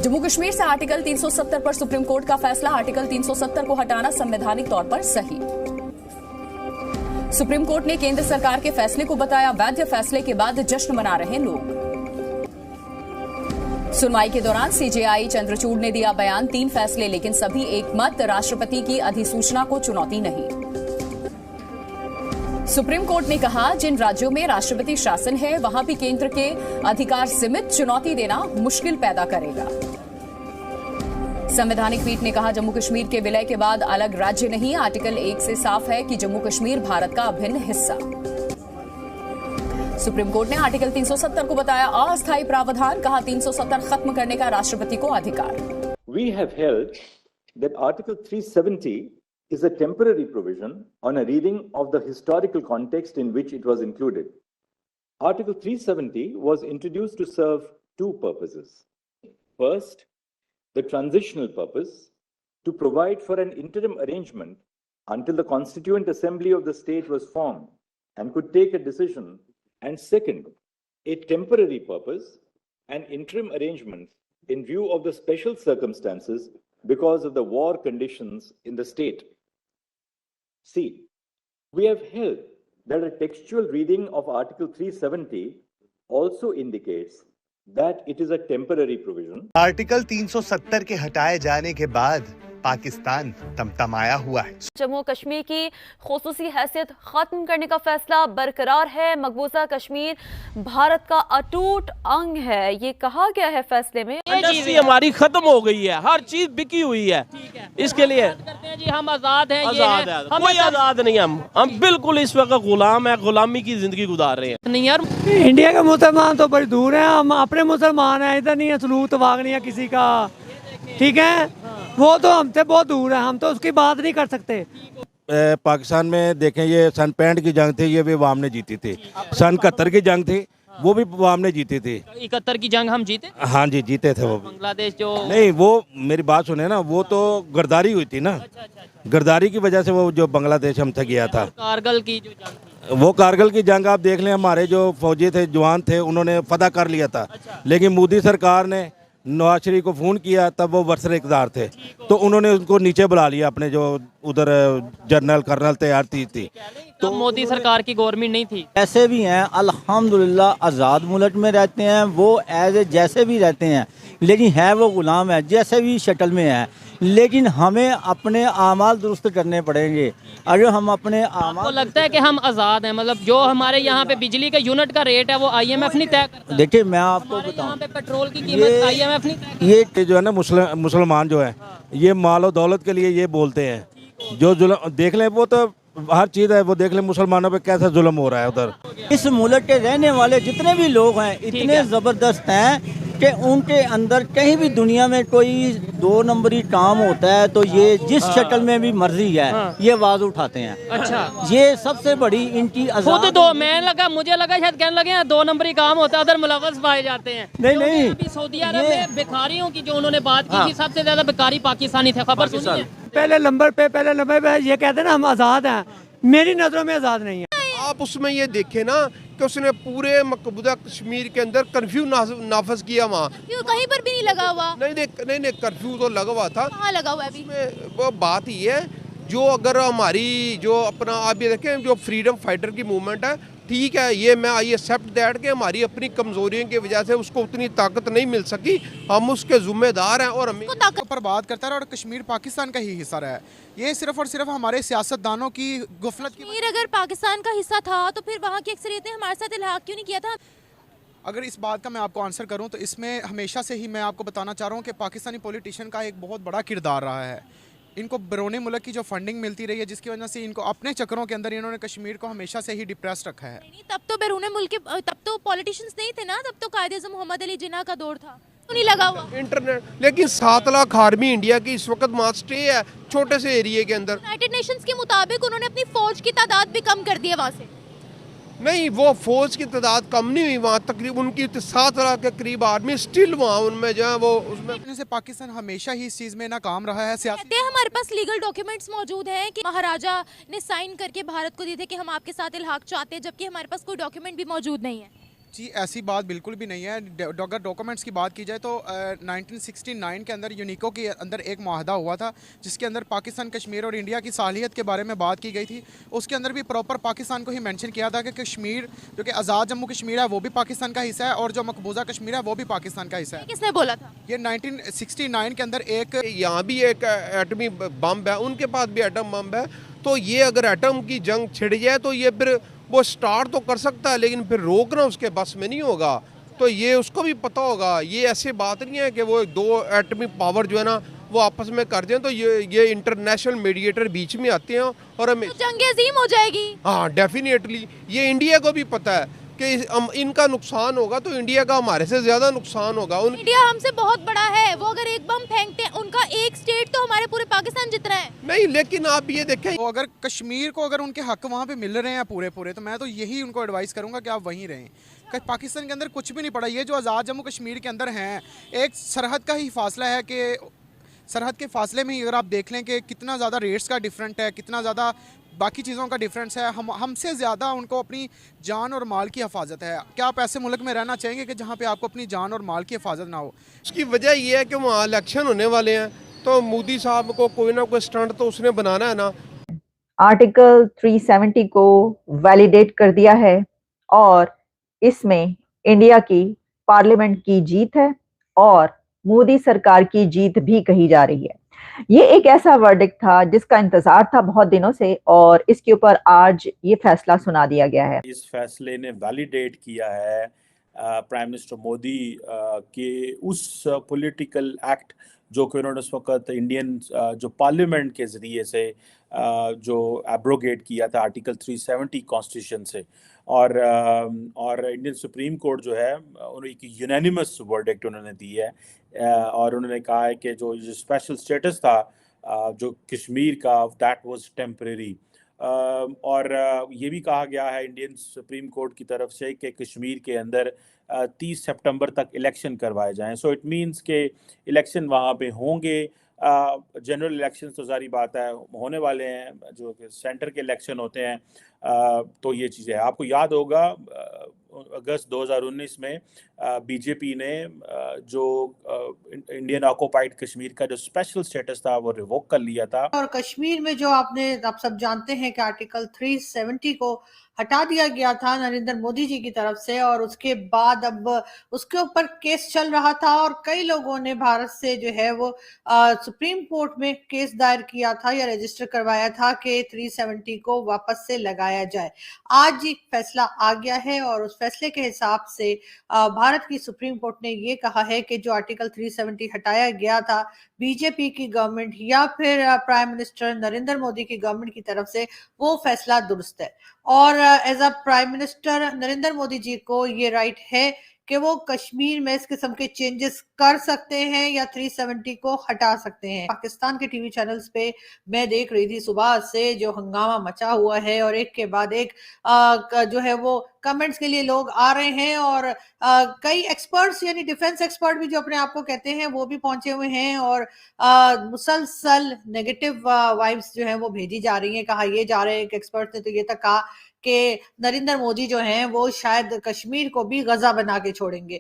जम्मू कश्मीर से आर्टिकल 370 पर supreme court का फैसला। आर्टिकल 370 को हटाना संवैधानिक तौर पर सही। सुप्रीम कोर्ट ने केंद्र सरकार के फैसले को बताया वैध। फैसले के बाद जश्न मना रहे लोग। सुनवाई के दौरान सीजेआई चंद्रचूड़ ने दिया बयान। 3 फैसले लेकिन सभी एक मत। राष्ट्रपति की अधिसूचना को चुनौती नहीं। सुप्रीम कोर्ट ने कहा जिन राज्यों में राष्ट्रपति शासन है वहां भी केंद्र के अधिकार सीमित। चुनौती देना मुश्किल पैदा करेगा। संवैधानिक पीठ ने कहा जम्मू कश्मीर के विलय के बाद अलग राज्य नहीं। आर्टिकल 1 से साफ है कि जम्मू कश्मीर भारत का अभिन्न हिस्सा। सुप्रीम कोर्ट ने आर्टिकल 370 को बताया अस्थायी प्रावधान। कहा 370 खत्म करने का राष्ट्रपति को अधिकार। We have held that Article 370 is a temporary provision on a reading of the historical context in which it was included. Article 370 was introduced to serve 2 purposes. First, the transitional purpose to provide for an interim arrangement until the Constituent Assembly of the state was formed and could take a decision. And second, a temporary purpose, an interim arrangement in view of the special circumstances because of the war conditions in the state. See, we have held that a textual reading of Article 370 also indicates that it is a temporary provision. Article 370 के हटाए जाने के बाद पाकिस्तान तमतमाया हुआ है। जम्मू कश्मीर की खुसूसी हैसियत खत्म करने का फैसला बरकरार है। मकबूजा कश्मीर भारत का अटूट अंग है, ये कहा गया है फैसले में। इंडस्ट्री हमारी खत्म हो गई है, हर चीज बिकी हुई है। इसके लिए करते हैं जी हम आजाद हैं। आजाद है, कोई आजाद नहीं। हम बिल्कुल इस वक्त गुलाम है, गुलामी की जिंदगी गुजार रहे हैं। नहीं यार, इंडिया के मुसलमान तो बड़ी दूर हैं। हम अपने मुसलमान हैं, इधर नहीं है सलूक तवाग नहीं है किसी का, ठीक है। वो तो हमसे बहुत दूर है, हम तो उसकी बात नहीं कर सकते। पाकिस्तान में देखें, ये सन 65 की जंग थी, ये भी अवाम ने जीती थी। सन 71 की जंग थी, वो भी अवाम ने जीती थी। 71 की जंग हम जीते? हाँ जी, जीते थे वो। बांग्लादेश जो नहीं, वो मेरी बात सुने ना, वो तो गरदारी हुई थी ना। गरदारी की वजह से वो जो बांग्लादेश हमसे गया था। कारगिल की जो जंग थी, वो कारगिल की जंग आप देख लें, हमारे जो फौजी थे, जवान थे, उन्होंने फतह कर लिया था। लेकिन मोदी सरकार ने नवाज शरीफ को फ़ोन किया, तब वो वर्सर इक़्तिदार थे, तो उन्होंने उनको नीचे बुला लिया। अपने जो उधर जनरल कर्नल तैयार थी तो मोदी सरकार की गवर्नमेंट नहीं थी। ऐसे भी हैं अल्हम्दुलिल्लाह, आज़ाद मुल्क में रहते हैं वो, जैसे भी रहते हैं, लेकिन है वो गुलाम है, जैसे भी शटल में है। लेकिन हमें अपने आमाल दुरुस्त करने पड़ेंगे। अगर हम अपने आमाल, आपको लगता है कि हम आज़ाद हैं? मतलब जो हमारे यहाँ पे बिजली का यूनिट का रेट है वो IMF नहीं तय करता। देखिए मैं आपको बताऊं, यहाँ पे पेट्रोल की कीमत IMF नहीं तय करता। ये जो है ना, मुसलमान जो है, ये माल और दौलत के लिए ये बोलते हैं। जो जुल्म देख लें, वो तो हर चीज़ है, वो देख लें मुसलमानों पे कैसा जुल्म हो रहा है उधर। इस मुल्क के रहने वाले जितने भी लोग हैं इतने ज़बरदस्त हैं कि उनके अंदर कहीं भी दुनिया में कोई 2 नंबरी काम होता है तो ये जिस शक्ल में भी मर्जी है ये आवाज उठाते हैं। अच्छा, ये सबसे बड़ी इनकी खुद मुझे लगा शायद कहने लगे 2 नंबरी काम होता है, उधर मुलव्वस पाए जाते हैं। नहीं, अभी सऊदी अरब में भिखारियों की जो उन्होंने बात की थी, सबसे ज्यादा भिखारी पाकिस्तानी थे। खबर सुनी है? पहले नंबर पे ये कहते हैं ना हम आज़ाद हैं, मेरी नज़रों में आज़ाद नहीं है। आप उसमें ये देखे ना कि उसने पूरे मकबूजा कश्मीर के अंदर कर्फ्यू नाफज किया। वहाँ कहीं पर भी नहीं लगा हुआ। नहीं, कर्फ्यू तो लगा हुआ था। कहाँ लगा हुआ है अभी? वो बात ही है, जो अगर हमारी जो अपना आप ये देखें, जो फ्रीडम फाइटर की मूवमेंट है, ठीक है, ये मैं आई एक्सेप्ट दैट कि हमारी अपनी कमजोरियों की वजह से उसको उतनी ताकत नहीं मिल सकी। हम उसके जिम्मेदार हैं और हमें ताकत पर बात करता है। और कश्मीर पाकिस्तान का ही हिस्सा रहा है। ये सिर्फ और सिर्फ हमारे सियासतदानों की गुफलत की। कश्मीर अगर पाकिस्तान का हिस्सा था तो फिर वहाँ की अक्सरियत ने हमारे साथ इल्हाक क्यों नहीं किया था? अगर इस बात का मैं आपको आंसर करूं तो इसमें हमेशा से ही मैं आपको बताना चाह रहा हूं कि पाकिस्तानी पॉलिटिशियन का एक बहुत बड़ा किरदार रहा है। इनको बैरून मुल्क की जो फंडिंग मिलती रही है, जिसकी वजह से इनको अपने चक्करों के अंदर इन्होंने कश्मीर को हमेशा से ही डिप्रेस रखा है। नहीं, तब तो बैरून मुल्क के, तब तो पॉलिटिशियंस नहीं थे ना, तब तो कायदे-ए-आज़म मोहम्मद अली जिन्ना का दौर था, तो नहीं लगा हुआ इंटरनेट। लेकिन 7 लाख आर्मी इंडिया की इस वक्त वहाँ स्टे है, छोटे से एरिया के अंदर। यूनाइटेड नेशंस के मुताबिक उन्होंने अपनी फौज की तादाद भी कम कर दी है वहाँ से। नहीं, वो फौज की तादाद कम नहीं हुई, वहाँ तकरीबन उनकी 7 लाख के करीब आर्मी स्टिल वहाँ उनमें जो है वो उसमें से पाकिस्तान हमेशा ही इस चीज़ में नाकाम रहा है। कहते हैं हमारे पास लीगल डॉक्यूमेंट्स मौजूद हैं कि महाराजा ने साइन करके भारत को दिए थे कि हम आपके साथ इल्हाक चाहते हैं, जबकि हमारे पास कोई डॉक्यूमेंट भी मौजूद नहीं है। जी ऐसी बात बिल्कुल भी नहीं है। अगर डॉक्यूमेंट्स की बात की जाए तो 1969 के अंदर यूनिको के अंदर एक मुआहदा हुआ था जिसके अंदर पाकिस्तान, कश्मीर और इंडिया की सालियत के बारे में बात की गई थी। उसके अंदर भी प्रॉपर पाकिस्तान को ही मेंशन किया था कि कश्मीर जो कि आज़ाद जम्मू कश्मीर है वो भी पाकिस्तान का हिस्सा है और जो मकबूजा कश्मीर है वो भी पाकिस्तान का हिस्सा है। किसने बोला था? ये 1969 के अंदर एक यहाँ भी एक एटमी बम है, उनके पास भी एटम बम है। तो ये अगर एटम की जंग छिड़ जाए तो ये फिर वो स्टार्ट तो कर सकता है लेकिन फिर रोकना उसके बस में नहीं होगा। तो ये उसको भी पता होगा। ये ऐसी बात नहीं है कि वो दो एटमी पावर जो है ना वो आपस में कर दें। तो ये इंटरनेशनल मीडिएटर बीच में आते हैं और हमें तो जंग अजीम हो जाएगी। हाँ डेफिनेटली, ये इंडिया को भी पता है कि इनका नुकसान होगा तो इंडिया का हमारे से ज़्यादा नुकसान होगा। इंडिया हमसे बहुत बड़ा है, वो अगर एक बम फेंकते हैं उनका एक स्टेट तो हमारे पूरे पाकिस्तान जितना है। नहीं, लेकिन आप ये देखें तो अगर कश्मीर को अगर उनके हक वहाँ पे मिल रहे हैं पूरे तो मैं तो यही उनको एडवाइस करूँगा कि आप वहीं रहें। पाकिस्तान के अंदर कुछ भी नहीं पड़ा। ये जो आज़ाद जम्मू कश्मीर के अंदर हैं एक सरहद का ही फासला है कि सरहद के फासले में ही अगर आप देख लें कि कितना ज़्यादा रेट्स का डिफरेंट है, कितना ज़्यादा बाकी चीज़ों का डिफरेंस है। हमसे ज़्यादा उनको अपनी जान और माल की हिफाजत है। क्या आप ऐसे मुल्क में रहना चाहेंगे कि जहाँ पे आपको अपनी जान और माल की हिफाजत ना हो? उसकी वजह ये है कि वहाँ इलेक्शन होने वाले हैं तो मोदी साहब को कोई ना कोई स्टंट तो उसने बनाना है ना। आर्टिकल 370 को वैलिडेट कर दिया है और इसमें इंडिया की पार्लियामेंट की जीत है और मोदी सरकार की जीत भी कही जा रही है। ये एक ऐसा वर्डिक्ट था जिसका इंतजार था बहुत दिनों से और इसके ऊपर आज ये फैसला सुना दिया गया है। इस फैसले ने वैलिडेट किया है प्राइम मिनिस्टर मोदी के उस पॉलिटिकल एक्ट जो कि उन्होंने उस वक्त इंडियन जो पार्लियामेंट के ज़रिए से जो एब्रोगेट किया था आर्टिकल 370 कॉन्स्टिट्यूशन से और इंडियन सुप्रीम कोर्ट जो है उन्हें एक यूनानिमस वर्डिक्ट उन्होंने दी है और उन्होंने कहा है कि जो स्पेशल स्टेटस था जो कश्मीर का दैट वाज टेम्परेरी और ये भी कहा गया है इंडियन सुप्रीम कोर्ट की तरफ से कि कश्मीर के अंदर 30 सितंबर तक इलेक्शन करवाए जाएं। सो इट मींस के इलेक्शन वहाँ पे होंगे। जनरल इलेक्शन तो सारी बात है होने वाले हैं, जो कि सेंटर के इलेक्शन होते हैं। तो ये चीज़ें आपको याद होगा अगस्त 2019 में बीजेपी ने जो इंडियन ऑक्युपाइड कश्मीर का जो स्पेशल स्टेटस था वो रिवोक कर लिया था। और कश्मीर में जो आप सब जानते हैं कि आर्टिकल 370 को हटा दिया गया था नरेंद्र मोदी जी की तरफ से और उसके बाद अब उसके ऊपर केस चल रहा था और कई लोगों ने भारत से जो है वो सुप्रीम कोर्ट में केस दायर किया था या रजिस्टर करवाया था कि 370 को वापस से लगाया जाए। आज एक फैसला आ गया है और उस फैसले के हिसाब से भारत की सुप्रीम कोर्ट ने ये कहा है कि जो आर्टिकल 370 हटाया गया था बीजेपी की गवर्नमेंट या फिर प्राइम मिनिस्टर नरेंद्र मोदी की गवर्नमेंट की तरफ से वो फैसला दुरुस्त है और as a prime minister Narendra Modi ji को ये राइट है कि वो कश्मीर में इस किस्म के चेंजेस कर सकते हैं या 370 को हटा सकते हैं। पाकिस्तान के टीवी चैनल्स पे मैं देख रही थी सुबह से जो हंगामा मचा हुआ है और एक के बाद एक जो है वो कमेंट्स के लिए लोग आ रहे हैं और कई एक्सपर्ट्स यानी डिफेंस एक्सपर्ट भी जो अपने आप को कहते हैं वो भी पहुंचे हुए हैं और मुसलसल नेगेटिव वाइब्स जो है वो भेजी जा रही हैं। कहा ये जा रहे हैं, एक एक्सपर्ट ने तो ये तक कहा कि नरेंद्र मोदी जो हैं वो शायद कश्मीर को भी गजा बना के छोड़ेंगे।